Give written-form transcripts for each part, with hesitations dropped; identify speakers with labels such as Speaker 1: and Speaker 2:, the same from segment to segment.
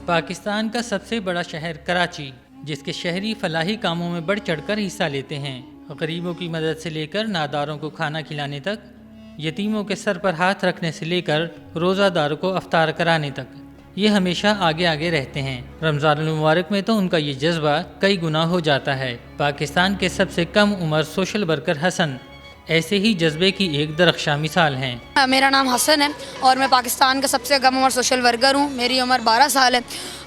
Speaker 1: पाकिस्तान का सबसे बड़ा शहर कराची, जिसके शहरी फलाही कामों में बढ़ चढ़कर हिस्सा लेते हैं। गरीबों की मदद से लेकर नादारों को खाना खिलाने तक, यतीमों के सर पर हाथ रखने से लेकर रोज़ादारों को अफ्तार कराने तक, ये हमेशा आगे आगे रहते हैं। रमज़ान मुबारक में तो उनका ये जज्बा कई गुना हो जाता है। पाकिस्तान के सबसे कम उम्र सोशल वर्कर हसन ऐसे ही जज्बे की एक दरख्शां मिसाल हैं।
Speaker 2: मेरा नाम हसन है और मैं पाकिस्तान का सबसे कम उम्र सोशल वर्कर हूँ। मेरी उम्र 12 साल है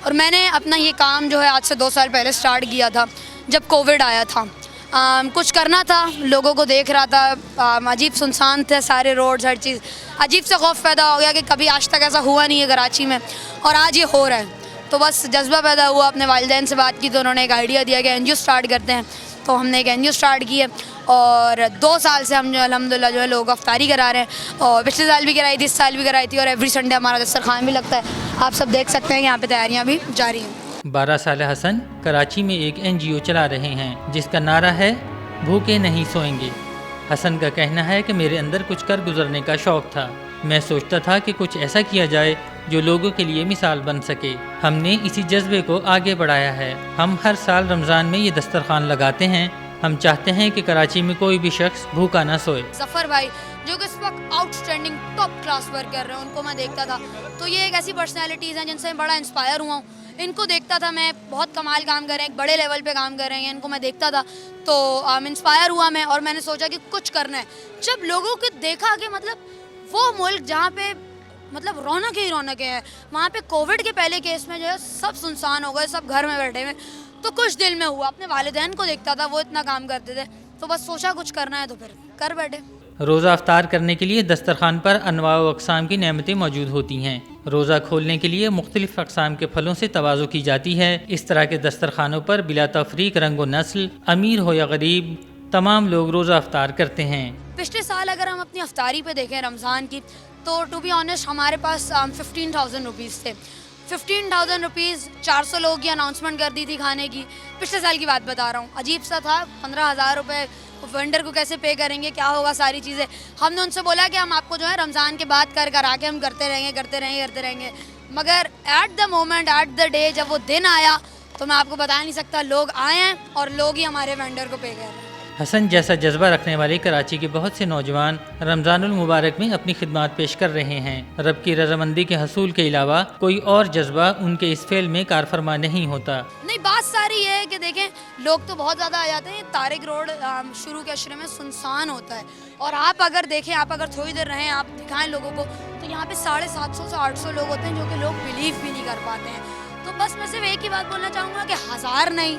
Speaker 2: और मैंने अपना ये काम जो है आज से 2 साल पहले स्टार्ट किया था जब कोविड आया था। कुछ करना था, लोगों को देख रहा था, अजीब सुनसान थे सारे रोड्स, हर चीज़ अजीब सा खौफ पैदा हो गया कि कभी आज तक ऐसा हुआ नहीं है कराची में और आज ये हो रहा है। तो बस जज्बा पैदा हुआ, अपने वालिदैन से बात की तो उन्होंने एक आइडिया दिया कि एनजीओ स्टार्ट करते हैं। तो हमने एक एनजीओ स्टार्ट की है और 2 साल से हम जो अल्हम्दुलिल्लाह जो है लोग अफ्तारी करा रहे हैं और पिछले साल भी कराई थी, इस साल भी कराई थी और एवरी संडे हमारा दस्तरखान भी लगता है। आप सब देख सकते हैं यहाँ पे तैयारियाँ भी जारी हैं।
Speaker 1: 12 साल हसन कराची में एक एनजीओ चला रहे हैं जिसका नारा है भूखे नहीं सोएंगे। हसन का कहना है कि मेरे अंदर कुछ कर गुजरने का शौक़ था। मैं सोचता था कि कुछ ऐसा किया जाए जो लोगों के लिए मिसाल बन सके। हमने इसी जज्बे को आगे बढ़ाया है। हम हर साल रमज़ान में ये दस्तरखान लगाते हैं। हम चाहते हैं कि कराची में कोई भी शख्स भूखा ना सोए।
Speaker 2: जफर भाई जो कि इस वक्त आउटस्टैंडिंग टॉप क्लास वर्क कर रहे हैं, उनको मैं देखता था तो ये एक ऐसी पर्सनैलिटीज़ हैं जिनसे मैं बड़ा इंस्पायर हुआ हूँ। इनको देखता था मैं, बहुत कमाल काम कर रहे हैं, एक बड़े लेवल पे काम कर रहे हैं, इनको मैं देखता था तो इंस्पायर हुआ मैं और मैंने सोचा कि कुछ करना है। जब लोगों को देखा कि मतलब वो मुल्क जहाँ पे मतलब रौनक ही रौनक है, वहाँ पे कोविड के पहले केस में जो है सब सुनसान हो गए, सब घर में बैठे हुए, तो कुछ दिल में हुआ। अपने वालिदैन को देखता था वो इतना काम करते थे तो बस सोचा कुछ करना है तो फिर कर बैठे।
Speaker 1: रोज़ा अफ्तार करने के लिए दस्तरखान पर अनवा व अक़साम की नेमतें मौजूद होती हैं। रोज़ा खोलने के लिए मुख्तलिफ अक़साम के फलों से तवाज़ु की जाती है। इस तरह के दस्तरखानों पर बिला तफरीक रंग व नस्ल, अमीर हो या गरीब, तमाम लोग रोज़ा अफ्तार करते हैं।
Speaker 2: पिछले साल अगर हम अपनी अफ्तारी पे देखें रमज़ान की तो टू बी ऑनेस्ट हमारे पास 15,000 रुपीज़ थे। 15,000 रुपीज़ 400 लोगों की अनाउंसमेंट कर दी थी खाने की। पिछले साल की बात बता रहा हूँ, अजीब सा था। 15,000 रुपये वेंडर को कैसे पे करेंगे, क्या होगा, सारी चीज़ें। हमने उनसे बोला कि हम आपको जो है रमज़ान के बाद कर आके हम करते रहेंगे। मगर at the moment, at the day, जब वो दिन आया तो मैं आपको बता नहीं सकता, लोग आए हैं और लोग ही हमारे वेंडर को पे कर रहे हैं।
Speaker 1: हसन जैसा जज्बा रखने वाले कराची के बहुत से नौजवान रमज़ानुल मुबारक में अपनी खिदमत पेश कर रहे हैं। रब की रज़ामंदी के हसूल के अलावा कोई और जज्बा उनके इस फेल में कारफरमा नहीं होता।
Speaker 2: नहीं, बात सारी है कि देखें लोग तो बहुत ज़्यादा आ जाते हैं। तारिक रोड शुरू के अशरे में सुनसान होता है और आप अगर देखें, आप अगर थोड़ी देर रहें, आप दिखाएं लोगों को तो यहाँ पे 750 से 800 लोग होते हैं जो कि लोग बिलीव भी नहीं कर पाते हैं। तो बस मैं सिर्फ एक ही बात बोलना चाहूँगा कि 1000 नहीं,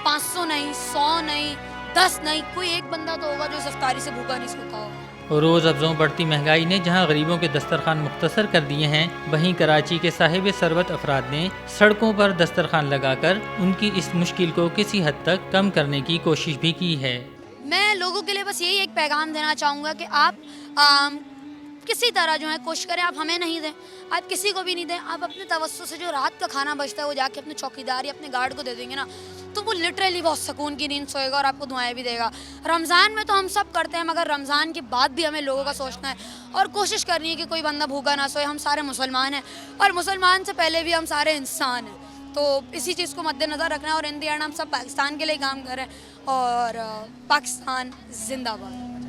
Speaker 2: 500 नहीं, 100 नहीं, 10 नहीं, कोई एक बंदा तो होगा जो इस इफ्तारी से भूखा नहीं सोता होगा।
Speaker 1: रोज़ अफ़ज़ों बढ़ती महंगाई ने जहां गरीबों के दस्तरखान मुख्तसर कर दिए हैं, वहीं कराची के साहिब सरबत अफराद ने सड़कों पर दस्तरखान लगाकर उनकी इस मुश्किल को किसी हद तक कम करने की कोशिश भी की है।
Speaker 2: मैं लोगों के लिए बस यही एक पैगाम देना चाहूँगा कि आप किसी तरह जो है कोशिश करें, आप हमें नहीं दें, आप किसी को भी नहीं दें। आप अपने तवज्जो से जो रात का खाना बचता है वो जाके अपने चौकीदार या अपने गार्ड को दे देंगे ना, तो वो लिटरली बहुत सुकून की नींद सोएगा और आपको दुआएं भी देगा। रमज़ान में तो हम सब करते हैं, मगर रमज़ान के बाद भी हमें लोगों का सोचना है और कोशिश करनी है कि कोई बंदा भूखा ना सोए। हम सारे मुसलमान हैं और मुसलमान से पहले भी हम सारे इंसान हैं, तो इसी चीज़ को मद्देनज़र रखना है और इन द एंड हम सब पाकिस्तान के लिए काम करें और पाकिस्तान जिंदाबाद।